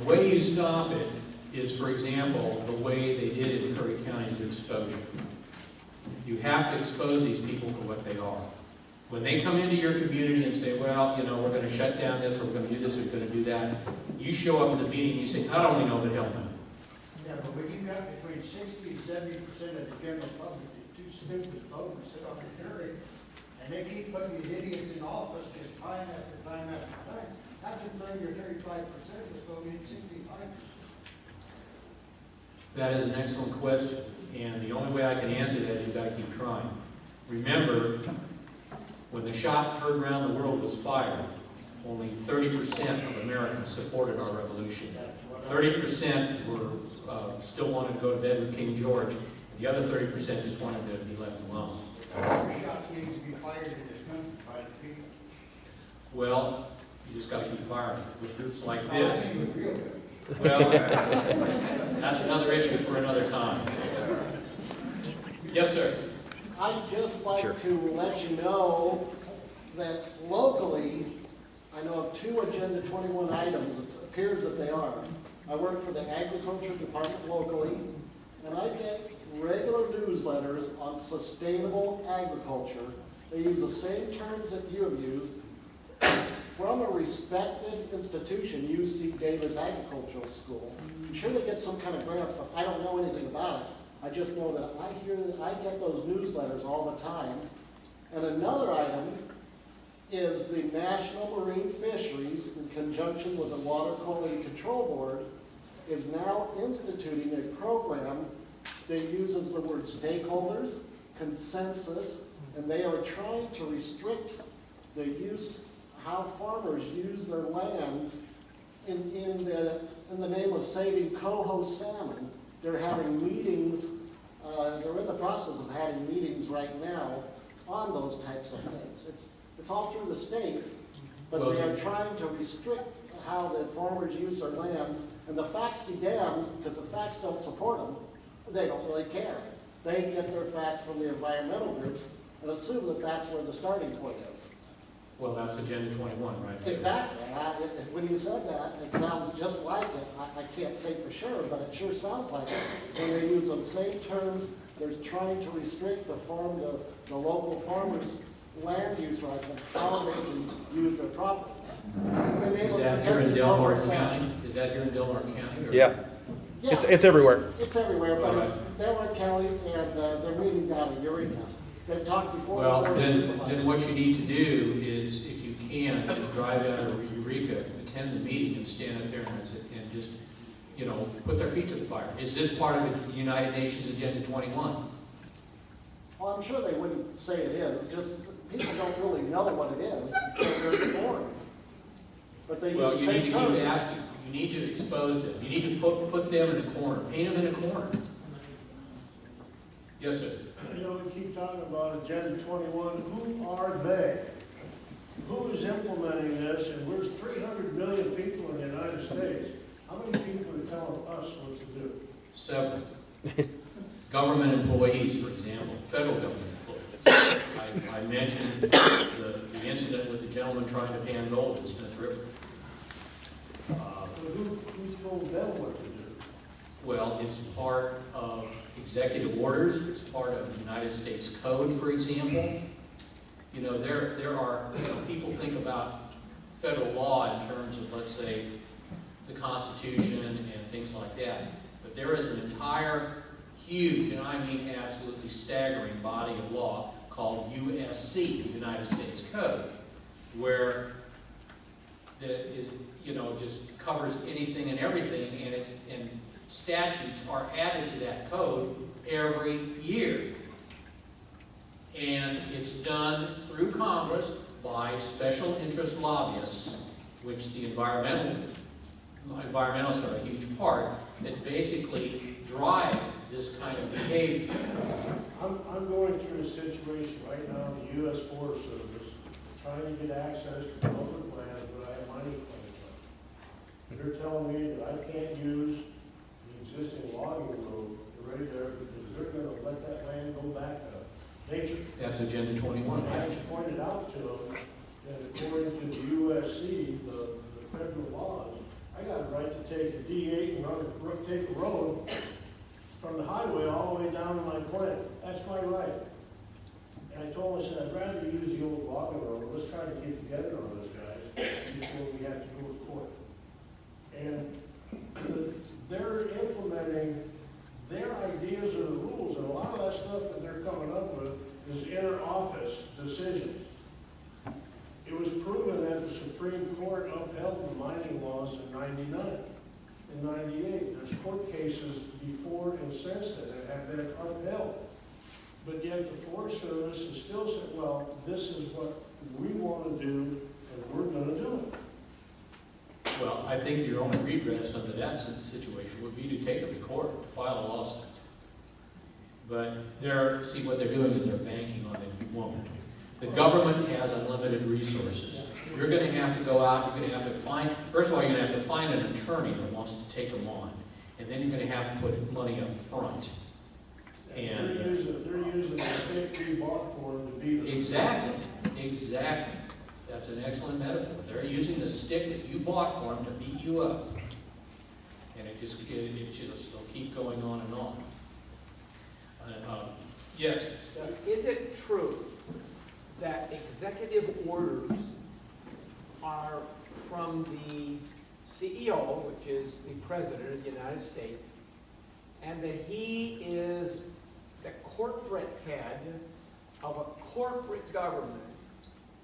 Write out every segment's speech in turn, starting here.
way you stop it is, for example, the way they did in Curry County's exposure. You have to expose these people for what they are. When they come into your community and say, well, you know, we're going to shut down this, or we're going to do this, or we're going to do that, you show up in the meeting and you say, I don't really know, but help me. Yeah, but when you got between 60 and 70% of the general public that's too stupid to vote and sit on the jury, and they keep putting these idiots in office just time after time after time, how'd you learn your 35% was going to be 65%? That is an excellent question, and the only way I can answer that is you've got to keep trying. Remember, when the shot heard around the world was fired, only 30% of Americans supported our revolution. 30% were still wanted to go to bed with King George. The other 30% just wanted to be left alone. Every shot needs to be fired in this country by the people. Well, you just got to keep firing with groups like this. I mean, real good. Well, that's another issue for another time. Yes, sir. I'd just like to let you know that locally, I know of 2 Agenda 21 items. It appears that they are. I work for the Agriculture Department locally, and I get regular newsletters on sustainable agriculture. They use the same terms that you have used from a respected institution, UC Davis Agricultural School. I'm sure they get some kind of grants, but I don't know anything about it. I just know that I get those newsletters all the time. And another item is the National Marine Fisheries, in conjunction with the Water Quality Control Board, is now instituting a program that uses the word stakeholders, consensus, and they are trying to restrict the use, how farmers use their lands in the name of saving coho salmon. They're having meetings, they're in the process of having meetings right now on those types of things. It's all through the state, but they are trying to restrict how the farmers use their lands, and the facts be damned, because the facts don't support them, they don't really care. They get their facts from the environmental groups and assume that that's where the starting point is. Well, that's Agenda 21, right? Exactly. When you said that, it sounds just like it. I can't say for sure, but it sure sounds like it. When they use those same terms, they're trying to restrict the local farmers' land use rights and how they can use their property. Is that here in Delaware County? Is that here in Delaware County? Or? Yeah. Yeah, It's everywhere. it's everywhere, but it's Delaware County, and they're meeting down in Eureka. They've talked before. Well, then what you need to do is, if you can, just drive out of Eureka, attend the meeting, and stand up there and just, you know, put their feet to the fire. Is this part of the United Nations Agenda 21? Well, I'm sure they wouldn't say it is, just people don't really know what it is until they're informed. But they Well, use you the need same to keep terms. asking. You need to expose them. You need to put them in a corner, paint them in a corner. Yes, sir. You know, we keep talking about Agenda 21. Who are they? Who is implementing this? And there's 300 million people in the United States. How many people are telling us what to do? Several. Government employees, for example, federal government employees. I mentioned the incident with the gentleman trying to pan gold in Smith River. Who told them what to do? Well, it's part of executive orders. It's part of the United States Code, for example. You know, there are, you know, people think about federal law in terms of, let's say, the Constitution and things like that. But there is an entire huge, and I mean absolutely staggering body of law called USC, the United States Code, where that is, you know, just covers anything and everything, and statutes are added to that code every year. And it's done through Congress by special interest lobbyists, which the environmentalists are a huge part, that basically drive this kind of behavior. I'm going through a situation right now in the U.S. Forest Service, trying to get access to public lands that I have mining claims on. They're telling me that I can't use the existing logging road right there because they're going to let that land go back to nature. That's Agenda 21, I right? pointed out to them that according to the USC, the federal laws, I got a right to to take a D8 and take a road from the highway all the way down to my plant. That's my right. And I told him, I said, I'd rather use the old logging road. Let's try to get together on this, guys, before we have to go to court. And they're implementing their ideas of the rules, and a lot of that stuff that they're coming up with is inter-office decisions. It was proven that the Supreme Court upheld the mining laws in '99, in '98. There's court cases before and since then that have been upheld. But yet the Forest Service has still said, well, this is what we want to do, and we're going to do it. Well, I think your only redress under that situation would be to take them to court, to file a lawsuit. But see, what they're doing is they're banking on that you won't. The government has unlimited resources. You're going to have to go out, you're going to have to find, first of all, you're going to have to find an attorney that wants to take them on. And then you're going to have to put money up front. And they're using the stick we bought for them to beat us. Exactly. That's an excellent metaphor. They're using the stick that you bought for them to beat you up. And it just will keep going on and on. Yes? Is it true that executive orders are from the CEO, which is the President of the United States, and that he is the corporate head of a corporate government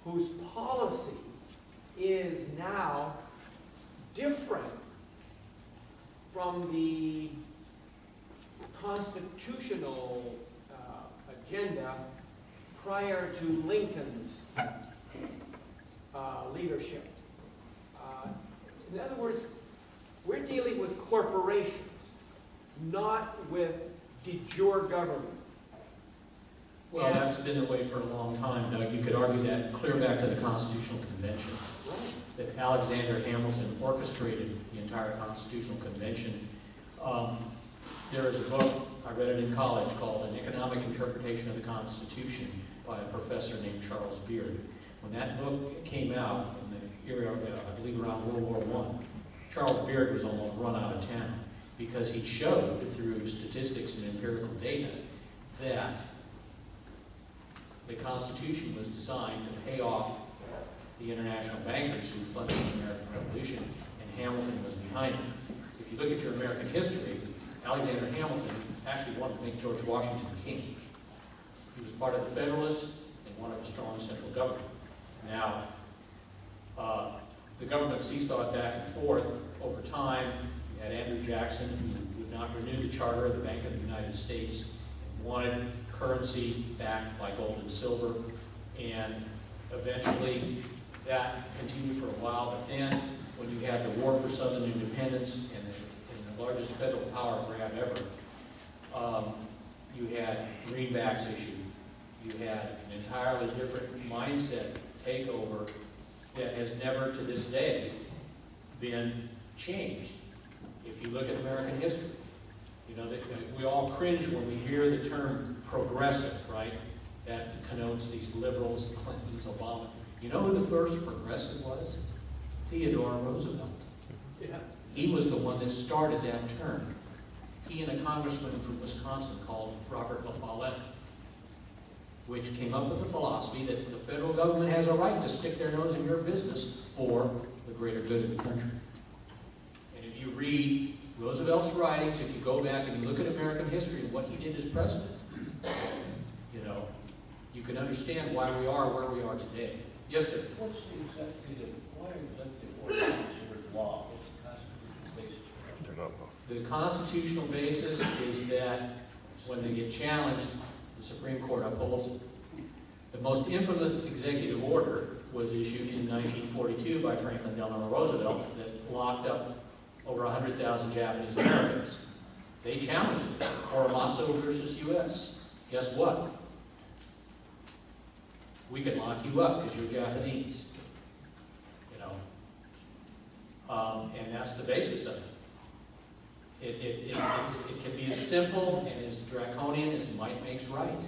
whose policy is now different from the constitutional agenda prior to Lincoln's leadership? In other words, we're dealing with corporations, not with de jure government. Well, that's been the way for a long time, Doug. You could argue that clear back to the Constitutional Convention, that Alexander Hamilton orchestrated the entire Constitutional Convention. There is a book, I read it in college, called An Economic Interpretation of the Constitution by a professor named Charles Beard. When that book came out, in the era, I believe around World War I, Charles Beard was almost run out of town because he showed through statistics and empirical data that the Constitution was designed to pay off the international bankers who funded the American Revolution, and Hamilton was behind it. If you look at your American history, Alexander Hamilton actually wanted to make George Washington king. He was part of the Federalists and wanted a strong central government. Now, the government seesawed back and forth over time. You had Andrew Jackson, who would not renew the charter of the Bank of the United States, and wanted currency backed by gold and silver, and eventually that continued for a while. But then, when you had the War for Southern Independence and the largest federal power grab ever, you had greenbacks issued. You had an entirely different mindset takeover that has never, to this day, been changed. If you look at American history, you know, we all cringe when we hear the term progressive, right? That connotes these liberals, Clintons, Obama. You know who the first progressive was? Theodore Roosevelt. Yeah. He was the one that started that term. He and a congressman from Wisconsin called Robert La Follette, which came up with the philosophy that the federal government has a right to stick their nose in your business for the greater good of the country. And if you read Roosevelt's writings, if you go back and you look at American history and what he did as president, you know, you can understand why we are where we are today. Yes, sir? What's the executive, why is executive order considered law? What's the constitutional basis? The constitutional basis is that when they get challenged, the Supreme Court upholds it. The most infamous executive order was issued in 1942 by Franklin Delano Roosevelt that locked up over 100,000 Japanese Americans. They challenged it, Korematsu versus U.S. Guess what? We can lock you up because you're Japanese. You know, and that's the basis of it. It can be as simple and as draconian as might makes right.